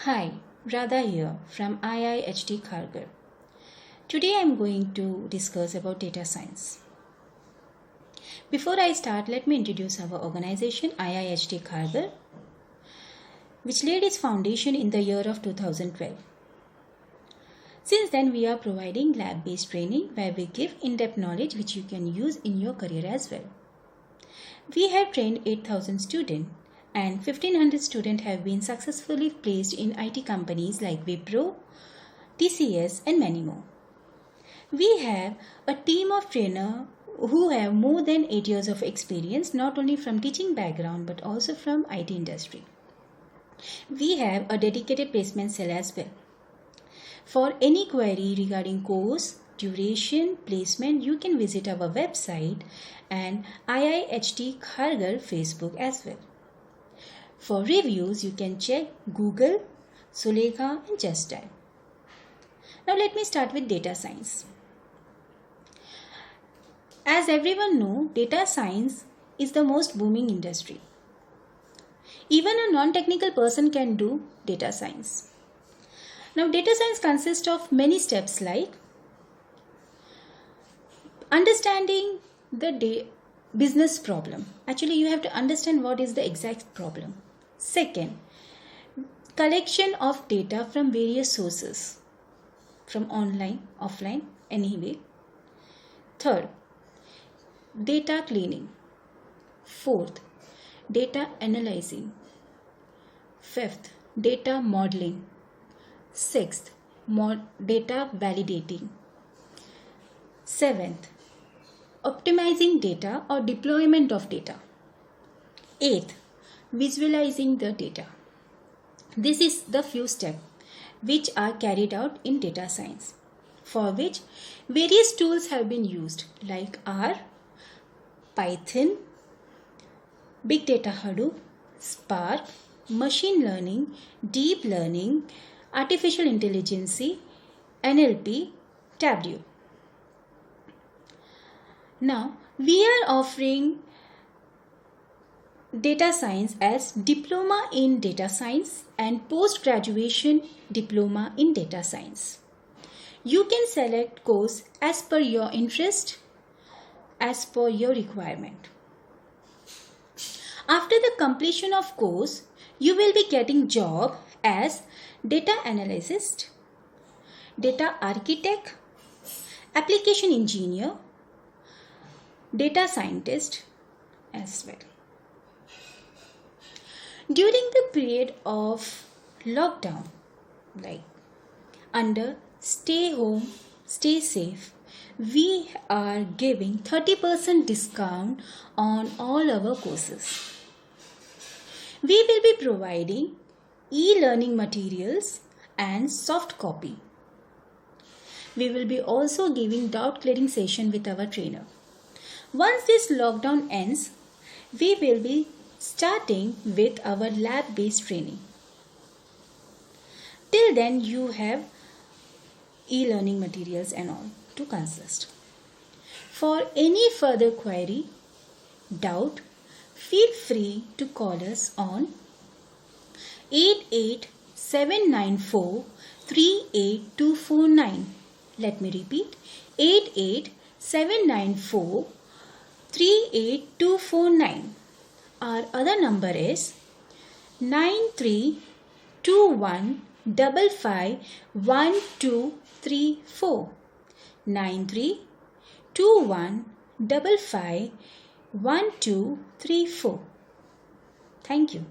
Hi, Radha here from IIHT Kharghar. Today I am going to discuss about data science. Before I start, let me introduce our organization IIHT Kharghar, which laid its foundation in the year of 2012. Since then, we are providing lab-based training where we give in-depth knowledge which you can use in your career as well. We have trained 8,000 students and 1,500 students have been successfully placed in IT companies like Wipro, TCS and many more. We have a team of trainers who have more than 8 years of experience, not only from teaching background but also from IT industry. We have a dedicated placement cell as well. For any query regarding course, duration, placement, you can visit our website and IIHT Kharghar Facebook as well. For reviews, you can check Google, Sulekha and JustDial. Now let me start with data science. As everyone knows, data science is the most booming industry. Even a non-technical person can do data science. Now data science consists of many steps like understanding the business problem. Actually, you have to understand what is the exact problem. Second, collection of data from various sources, from online, offline, anyway. Third, data cleaning. Fourth, data analyzing. Fifth, data modeling. Sixth, data validating. Seventh, optimizing data or deployment of data. Eighth, visualizing the data. This is the few steps which are carried out in data science, for which various tools have been used like R, Python, Big Data Hadoop, Spark, machine learning, deep learning, artificial intelligence, NLP, Tableau. Now, we are offering data science as diploma in data science and post-graduation diploma in data science. You can select course as per your interest, as per your requirement. After the completion of course, you will be getting job as data analyst, data architect, application engineer, data scientist as well. During the period of lockdown, like under stay home, stay safe, we are giving 30% discount on all our courses. We will be providing e-learning materials and soft copy. We will be also giving doubt clearing session with our trainer. Once this lockdown ends, we will be starting with our lab-based training. Till then, you have e-learning materials and all to consist. For any further query, doubt, feel free to call us on 88794 38249. Let me repeat, 88794 38249. Our other number is 9321551234. 9321551234. Thank you.